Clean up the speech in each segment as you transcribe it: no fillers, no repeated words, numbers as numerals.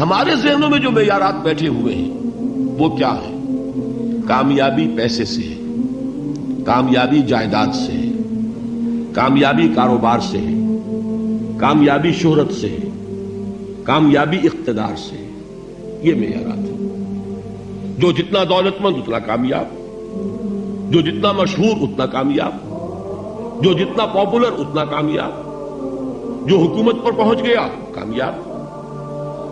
ہمارے ذہنوں میں جو معیارات بیٹھے ہوئے ہیں وہ کیا ہے؟ کامیابی پیسے سے ہے، کامیابی جائیداد سے ہے، کامیابی کاروبار سے ہے، کامیابی شہرت سے ہے، کامیابی اقتدار سے ہے. یہ معیارات ہیں. جو جتنا دولت مند اتنا کامیاب، جو جتنا مشہور اتنا کامیاب، جو جتنا پاپولر اتنا کامیاب، جو حکومت پر پہنچ گیا کامیاب،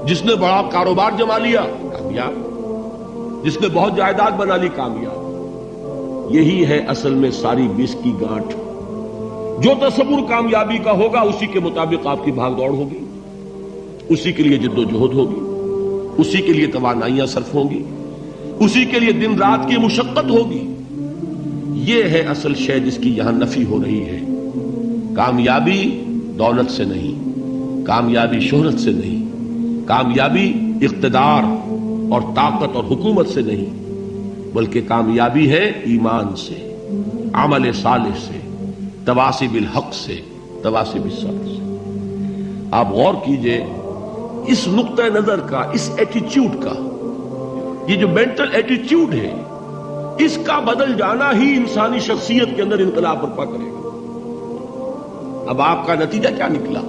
جس نے بڑا کاروبار جما لیا کامیاب، جس نے بہت جائیداد بنا لی کامیاب. یہی ہے اصل میں ساری بیس کی گانٹھ. جو تصور کامیابی کا ہوگا اسی کے مطابق آپ کی بھاگ دوڑ ہوگی، اسی کے لیے جد و جہد ہوگی، اسی کے لیے توانائیاں صرف ہوں گی، اسی کے لیے دن رات کی مشقت ہوگی. یہ ہے اصل شے جس کی یہاں نفی ہو رہی ہے. کامیابی دولت سے نہیں، کامیابی شہرت سے نہیں، کامیابی اقتدار اور طاقت اور حکومت سے نہیں، بلکہ کامیابی ہے ایمان سے، عمل صالح سے، تواصی بالحق سے، تواصی بالصبر سے. آپ غور کیجئے اس نقطہ نظر کا، اس ایٹیچیوڈ کا، یہ جو مینٹل ایٹیچیوڈ ہے، اس کا بدل جانا ہی انسانی شخصیت کے اندر انقلاب برپا کرے گا. اب آپ کا نتیجہ کیا نکلا؟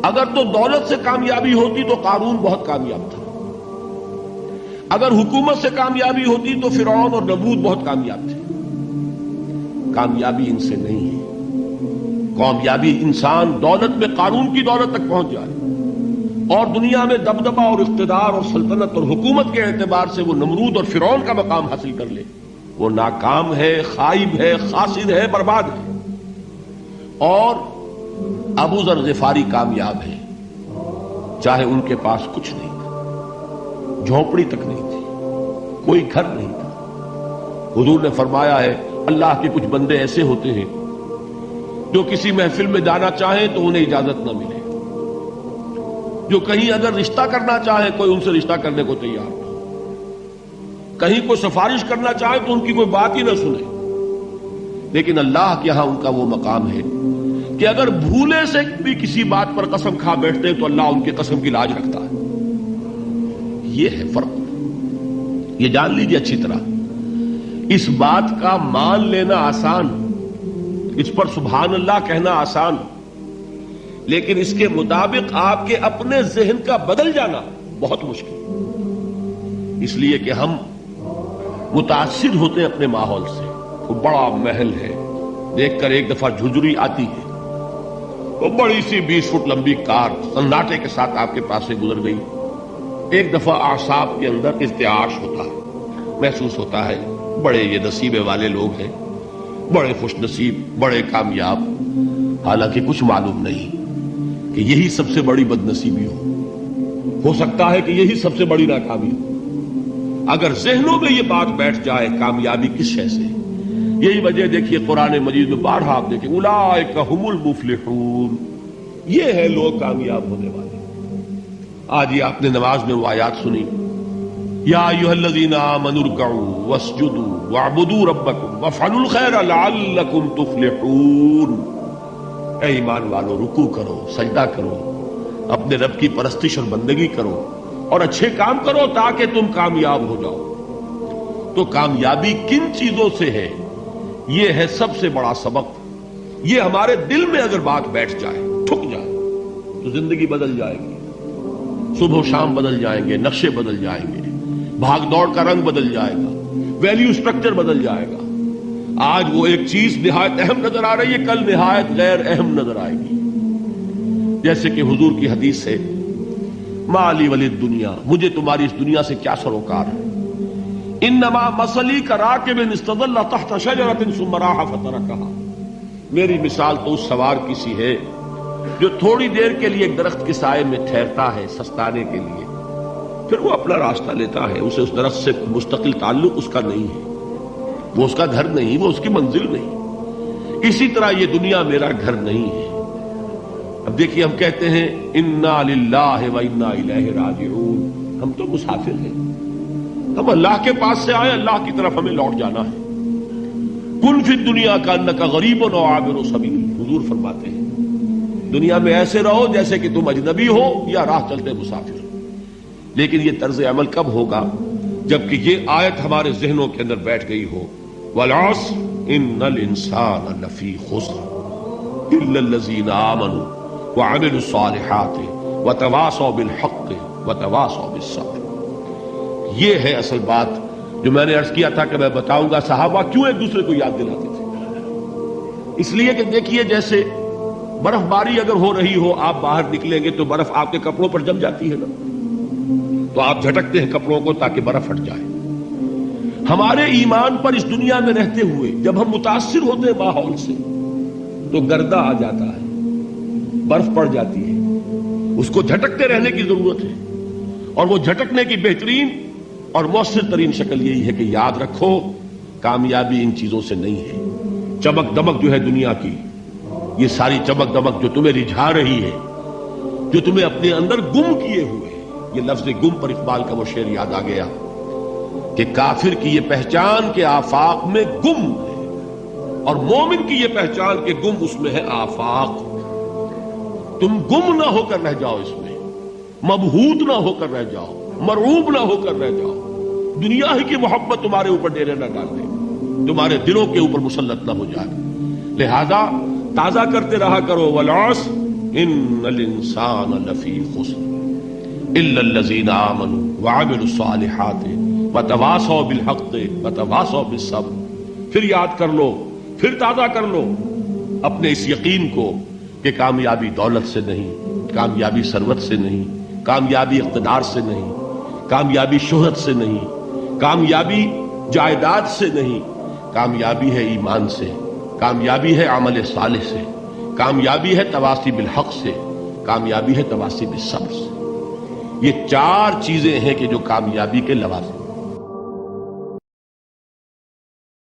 اگر تو دولت سے کامیابی ہوتی تو قارون بہت کامیاب تھا، اگر حکومت سے کامیابی ہوتی تو فرعون اور نمرود بہت کامیاب تھے. کامیابی ان سے نہیں ہے. کامیابی انسان دولت میں قارون کی دولت تک پہنچ جائے اور دنیا میں دبدبہ اور اقتدار اور سلطنت اور حکومت کے اعتبار سے وہ نمرود اور فرعون کا مقام حاصل کر لے، وہ ناکام ہے، خائب ہے، خاسر ہے، برباد ہے. اور ابو ذر غفاری کامیاب ہے، چاہے ان کے پاس کچھ نہیں تھا، جھونپڑی تک نہیں تھی، کوئی گھر نہیں تھا. حضور نے فرمایا ہے اللہ کے کچھ بندے ایسے ہوتے ہیں جو کسی محفل میں جانا چاہیں تو انہیں اجازت نہ ملے، جو کہیں اگر رشتہ کرنا چاہیں کوئی ان سے رشتہ کرنے کو تیار نہ، کہیں کوئی سفارش کرنا چاہے تو ان کی کوئی بات ہی نہ سنے. لیکن اللہ کے یہاں ان کا وہ مقام ہے کہ اگر بھولے سے بھی کسی بات پر قسم کھا بیٹھتے ہیں تو اللہ ان کے قسم کی لاج رکھتا ہے. یہ ہے فرق. یہ جان لیجیے اچھی طرح. اس بات کا مان لینا آسان، اس پر سبحان اللہ کہنا آسان، لیکن اس کے مطابق آپ کے اپنے ذہن کا بدل جانا بہت مشکل. اس لیے کہ ہم متاثر ہوتے ہیں اپنے ماحول سے. وہ بڑا محل ہے، دیکھ کر ایک دفعہ جھجری آتی ہے، وہ بڑی سی 20 فٹ لمبی کار سناٹے کے ساتھ آپ کے پاس سے گزر گئی. ایک دفعہ اعصاب کے اندر ارتعاش ہوتا ہے، محسوس ہوتا ہے بڑے یہ نصیبے والے لوگ ہیں، بڑے خوش نصیب، بڑے کامیاب. حالانکہ کچھ معلوم نہیں کہ یہی سب سے بڑی بد نصیبی ہو سکتا ہے کہ یہی سب سے بڑی ناکامی ہو. اگر ذہنوں میں یہ بات بیٹھ جائے کامیابی کس شے سے. یہی وجہ دیکھیے قرآن مجید میں بارہا آپ دیکھیں اولئک ھم المفلحون، یہ ہے لوگ کامیاب ہونے والے. آج یہ آپ نے نماز میں وہ آیات سنی، یا ایھا الذین آمنوا ارکعوا واسجدوا واعبدوا ربکم وافعلوا الخیر لعلکم تفلحون. اے ایمان والو، رکوع کرو، سجدہ کرو، اپنے رب کی پرستش اور بندگی کرو اور اچھے کام کرو تاکہ تم کامیاب ہو جاؤ. تو کامیابی کن چیزوں سے ہے؟ یہ ہے سب سے بڑا سبق. یہ ہمارے دل میں اگر بات بیٹھ جائے، ٹھک جائے، تو زندگی بدل جائے گی. صبح و شام بدل جائیں گے، نقشے بدل جائیں گے، بھاگ دوڑ کا رنگ بدل جائے گا، ویلیو سٹرکچر بدل جائے گا. آج وہ ایک چیز نہایت اہم نظر آ رہی ہے، کل نہایت غیر اہم نظر آئے گی. جیسے کہ حضور کی حدیث ہے مالی ولی دنیا، مجھے تمہاری اس دنیا سے کیا سروکار ہے. انما مثلی کراکب استظل تحت شجرۃ ثم راح فترکها، میری مثال تو اس سوار کی سی ہے جو تھوڑی دیر کے لیے ایک درخت کے سائے میں ٹھہرتا ہے سستانے کے لیے، پھر وہ اپنا راستہ لیتا ہے. اسے اس درخت سے مستقل تعلق اس کا نہیں ہے، وہ اس کا گھر نہیں، وہ اس کی منزل نہیں. اسی طرح یہ دنیا میرا گھر نہیں ہے. اب دیکھیے ہم کہتے ہیں انا للہ و انا الیہ راجعون، ہم تو مسافر ہیں، ہم اللہ کے پاس سے آئے، اللہ کی طرف ہمیں لوٹ جانا ہے. کن فی الدنیا کانک غریب و عابر سبیل، حضور فرماتے ہیں دنیا میں ایسے رہو جیسے کہ تم اجنبی ہو یا راہ چلتے مسافر. لیکن یہ طرز عمل کب ہوگا؟ جبکہ یہ آیت ہمارے ذہنوں کے اندر بیٹھ گئی ہو، والعصر ان الانسان لفی خسر الا الذین آمنوا وعملوا الصالحات وتواصوا بالحق وتواصوا بالصبر۔ یہ ہے اصل بات جو میں نے عرض کیا تھا کہ میں بتاؤں گا صحابہ کیوں ایک دوسرے کو یاد دلاتے تھے۔ اس لیے کہ دیکھیے جیسے برف باری اگر ہو رہی ہو، آپ باہر نکلیں گے تو برف آپ کے کپڑوں پر جم جاتی ہے نا، تو آپ جھٹکتے ہیں کپڑوں کو تاکہ برف ہٹ جائے۔ ہمارے ایمان پر اس دنیا میں رہتے ہوئے جب ہم متاثر ہوتے ہیں ماحول سے تو گردہ آ جاتا ہے، برف پڑ جاتی ہے، اس کو جھٹکتے رہنے کی ضرورت ہے۔ اور وہ جھٹکنے کی بہترین اور مؤثر ترین شکل یہی ہے کہ یاد رکھو کامیابی ان چیزوں سے نہیں ہے۔ چمک دمک جو ہے دنیا کی، یہ ساری چمک دمک جو تمہیں رجھا رہی ہے، جو تمہیں اپنے اندر گم کیے ہوئے، یہ لفظ گم پر اقبال کا وہ شعر یاد آ گیا کہ کافر کی یہ پہچان کے آفاق میں گم ہے، اور مومن کی یہ پہچان کے گم اس میں ہے آفاق۔ تم گم نہ ہو کر رہ جاؤ، اس میں مبہوت نہ ہو کر رہ جاؤ، مرعوب نہ ہو کر رہ جاؤ، دنیا ہی کی محبت تمہارے اوپر ڈیرے نہ ڈال دے، تمہارے دلوں کے اوپر مسلط نہ ہو جائے۔ لہذا تازہ کرتے رہا کرو، والعصر ان الانسان لفی خسر الا الذین آمنوا وعملوا الصالحات وتواصوا بالحق وتواصوا بالصبر۔ پھر یاد کر لو، پھر تازہ کر لو اپنے اس یقین کو کہ کامیابی دولت سے نہیں، کامیابی ثروت سے نہیں، کامیابی اقتدار سے نہیں، کامیابی شہرت سے نہیں، کامیابی جائیداد سے نہیں، کامیابی ہے ایمان سے، کامیابی ہے عمل صالح سے، کامیابی ہے تواصی بالحق سے، کامیابی ہے تواصی بالصبر سے۔ یہ چار چیزیں ہیں کہ جو کامیابی کے لوازم